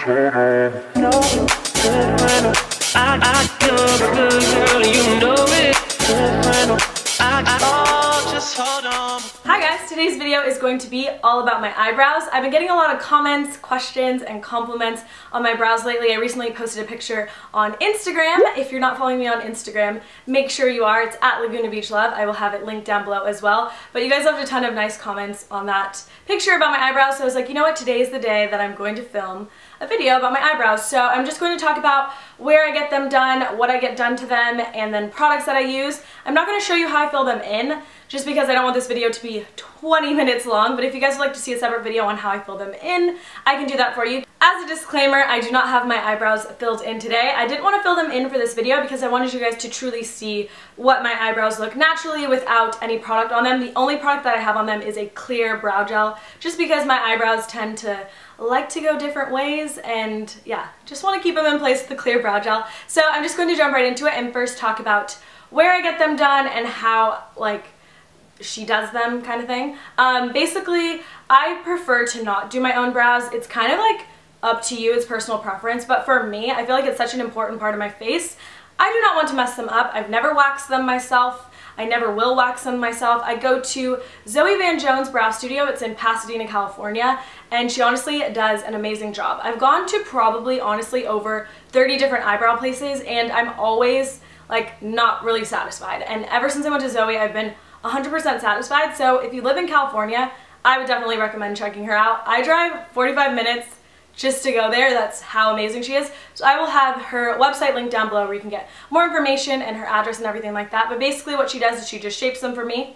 Hi guys, today's video is going to be all about my eyebrows. I've been getting a lot of comments, questions, and compliments on my brows lately. I recently posted a picture on Instagram. If you're not following me on Instagram, make sure you are. It's at Laguna Beach Love. I will have it linked down below as well. But you guys left a ton of nice comments on that picture about my eyebrows, so I was like, you know what, today is the day that I'm going to film a video about my eyebrows. So I'm just going to talk about where I get them done, what I get done to them, and then products that I use. I'm not going to show you how I fill them in, just because I don't want this video to be 20 minutes long, but if you guys would like to see a separate video on how I fill them in, I can do that for you. As a disclaimer, I do not have my eyebrows filled in today. I didn't want to fill them in for this video because I wanted you guys to truly see what my eyebrows look naturally without any product on them. The only product that I have on them is a clear brow gel, just because my eyebrows tend to like to go different ways, and yeah, just want to keep them in place with the clear brow gel. So I'm just going to jump right into it and first talk about where I get them done and how, like, she does them kind of thing. Basically, I prefer to not do my own brows. It's kind of like up to you, it's personal preference, but for me, I feel like it's such an important part of my face. I do not want to mess them up. I've never waxed them myself. I never will wax them myself. I go to Zoe Van Jones Brow Studio. It's in Pasadena, California, and she honestly does an amazing job. I've gone to probably, honestly, over 30 different eyebrow places, and I'm always, like, not really satisfied. And ever since I went to Zoe, I've been 100% satisfied. So if you live in California, I would definitely recommend checking her out. I drive 45 minutes just to go there. That's how amazing she is. So I will have her website linked down below where you can get more information and her address and everything like that. But basically what she does is she just shapes them for me.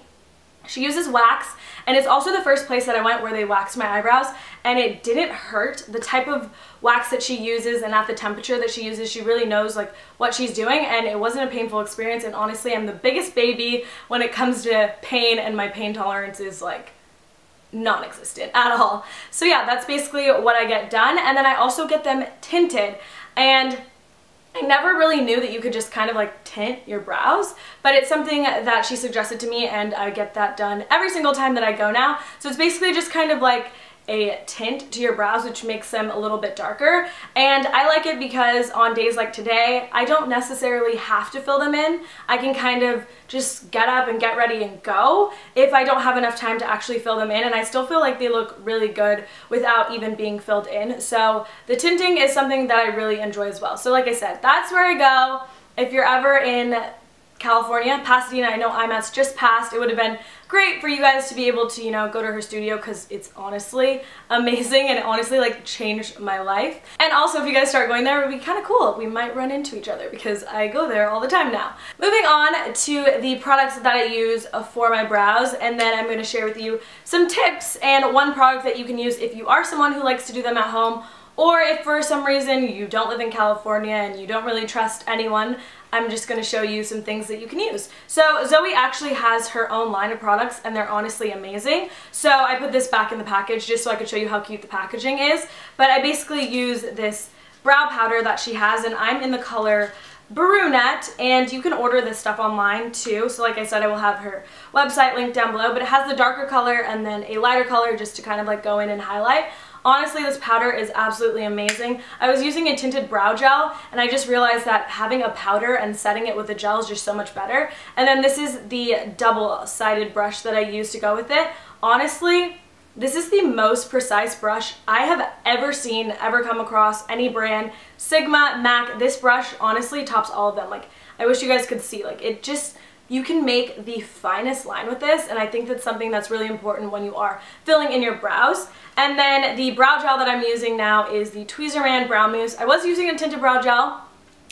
She uses wax, and it's also the first place that I went where they waxed my eyebrows, and it didn't hurt. The type of wax that she uses and at the temperature that she uses, she really knows like what she's doing, and it wasn't a painful experience. And honestly, I'm the biggest baby when it comes to pain, and my pain tolerance is like non-existent at all. So yeah, that's basically what I get done. And then I also get them tinted, and I never really knew that you could just kind of like tint your brows, but it's something that she suggested to me, and I get that done every single time that I go now. So it's basically just kind of like a tint to your brows, which makes them a little bit darker. And I like it because on days like today, I don't necessarily have to fill them in. I can kind of just get up and get ready and go if I don't have enough time to actually fill them in, and I still feel like they look really good without even being filled in. So the tinting is something that I really enjoy as well. So like I said, that's where I go. If you're ever in California, Pasadena, I know IMAT's just passed. It would have been great for you guys to be able to, you know, go to her studio because it's honestly amazing, and it honestly like changed my life. And also, if you guys start going there, it would be kind of cool. We might run into each other because I go there all the time now. Moving on to the products that I use for my brows, and then I'm going to share with you some tips and one product that you can use if you are someone who likes to do them at home, or if for some reason you don't live in California and you don't really trust anyone. I'm just going to show you some things that you can use. So Zoe actually has her own line of products, and they're honestly amazing. So I put this back in the package just so I could show you how cute the packaging is. But I basically use this brow powder that she has, and I'm in the color Brunette, and you can order this stuff online too. So like I said, I will have her website linked down below, but it has the darker color and then a lighter color just to kind of like go in and highlight. Honestly, this powder is absolutely amazing. I was using a tinted brow gel, and I just realized that having a powder and setting it with a gel is just so much better. And then this is the double-sided brush that I use to go with it. Honestly, this is the most precise brush I have ever seen, ever come across, any brand. Sigma, MAC, this brush honestly tops all of them. Like, I wish you guys could see, like, it just, you can make the finest line with this, and I think that's something that's really important when you are filling in your brows. And then the brow gel that I'm using now is the Tweezerman Brow Mousse. I was using a tinted brow gel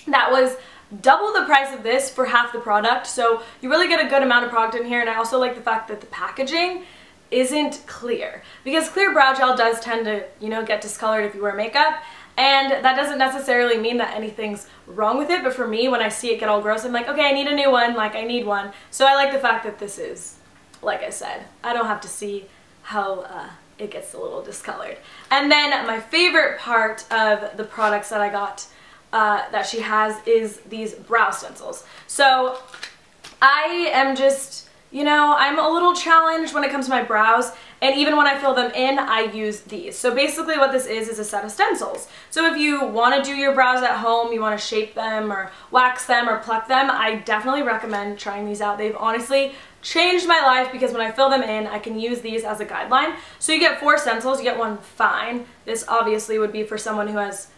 that was double the price of this for half the product, so you really get a good amount of product in here. And I also like the fact that the packaging isn't clear, because clear brow gel does tend to, you know, get discolored if you wear makeup. And that doesn't necessarily mean that anything's wrong with it, but for me, when I see it get all gross, I'm like, okay, I need a new one, like I need one. So I like the fact that this is, like I said, I don't have to see how it gets a little discolored. And then my favorite part of the products that I got that she has is these brow stencils. So I am just, you know, I'm a little challenged when it comes to my brows, And even when I fill them in, I use these. So basically what this is a set of stencils. So if you want to do your brows at home, you want to shape them or wax them or pluck them, I definitely recommend trying these out. They've honestly changed my life because when I fill them in, I can use these as a guideline. So you get 4 stencils, you get one fine. This obviously would be for someone who has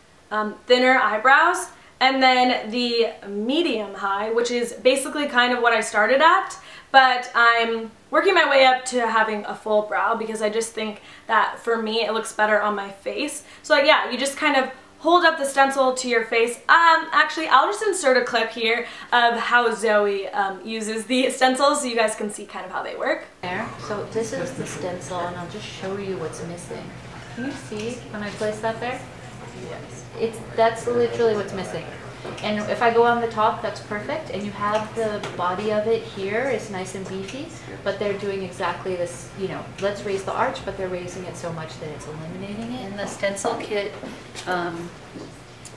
thinner eyebrows. And then the medium high, which is basically kind of what I started at, but I'm working my way up to having a full brow because I just think that for me it looks better on my face. So like, yeah, you just kind of hold up the stencil to your face. Actually, I'll just insert a clip here of how Zoe uses the stencils so you guys can see kind of how they work. There. So this is the stencil and I'll just show you what's missing. Can you see when I place that there? Yes. That's literally what's missing. And if I go on the top, that's perfect. And you have the body of it here is nice and beefy, but they're doing exactly this, you know, let's raise the arch, but they're raising it so much that it's eliminating it. In the stencil kit,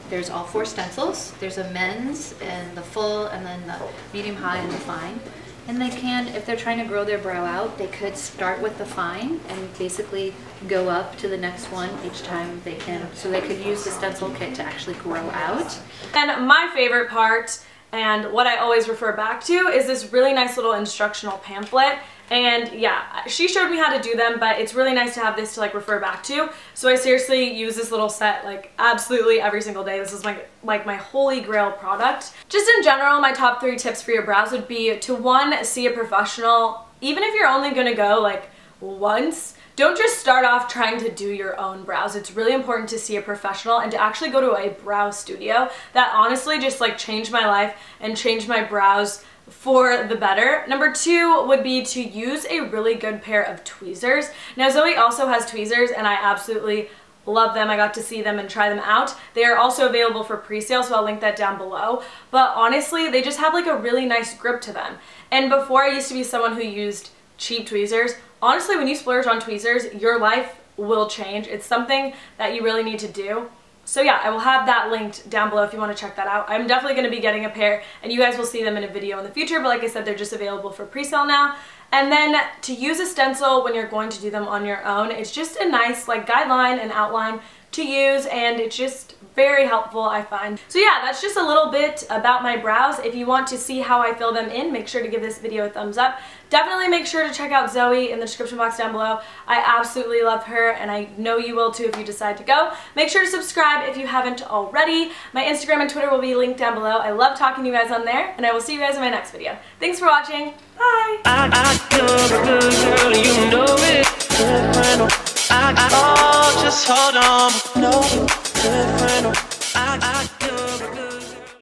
there's all 4 stencils. There's a men's and the full and then the medium high and the fine. And they can, if they're trying to grow their brow out, they could start with the fine and basically go up to the next one each time they can. So they could use the stencil kit to actually grow out. And my favorite part, and what I always refer back to, is this really nice little instructional pamphlet. And yeah, she showed me how to do them, but it's really nice to have this to like refer back to. So I seriously use this little set like absolutely every single day. This is my holy grail product. Just in general, my top 3 tips for your brows would be to 1, see a professional. Even if you're only gonna go like once, don't just start off trying to do your own brows. It's really important to see a professional and to actually go to a brow studio. That honestly just like changed my life and changed my brows for the better. Number 2 would be to use a really good pair of tweezers. Now Zoe also has tweezers and I absolutely love them. I got to see them and try them out. They are also available for pre-sale, so I'll link that down below. But honestly, they just have like a really nice grip to them. And before I used to be someone who used cheap tweezers, honestly when you splurge on tweezers, your life will change. It's something that you really need to do. So yeah, I will have that linked down below if you want to check that out. I'm definitely going to be getting a pair and you guys will see them in a video in the future, but like I said, they're just available for pre-sale now. And then to use a stencil when you're going to do them on your own, it's just a nice like guideline and outline to use, and it's just very helpful, I find. So yeah, that's just a little bit about my brows. If you want to see how I fill them in, make sure to give this video a thumbs up. Definitely make sure to check out Zoe in the description box down below. I absolutely love her, and I know you will too if you decide to go. Make sure to subscribe if you haven't already. My Instagram and Twitter will be linked down below. I love talking to you guys on there, and I will see you guys in my next video. Thanks for watching. Bye! Just hold on, no.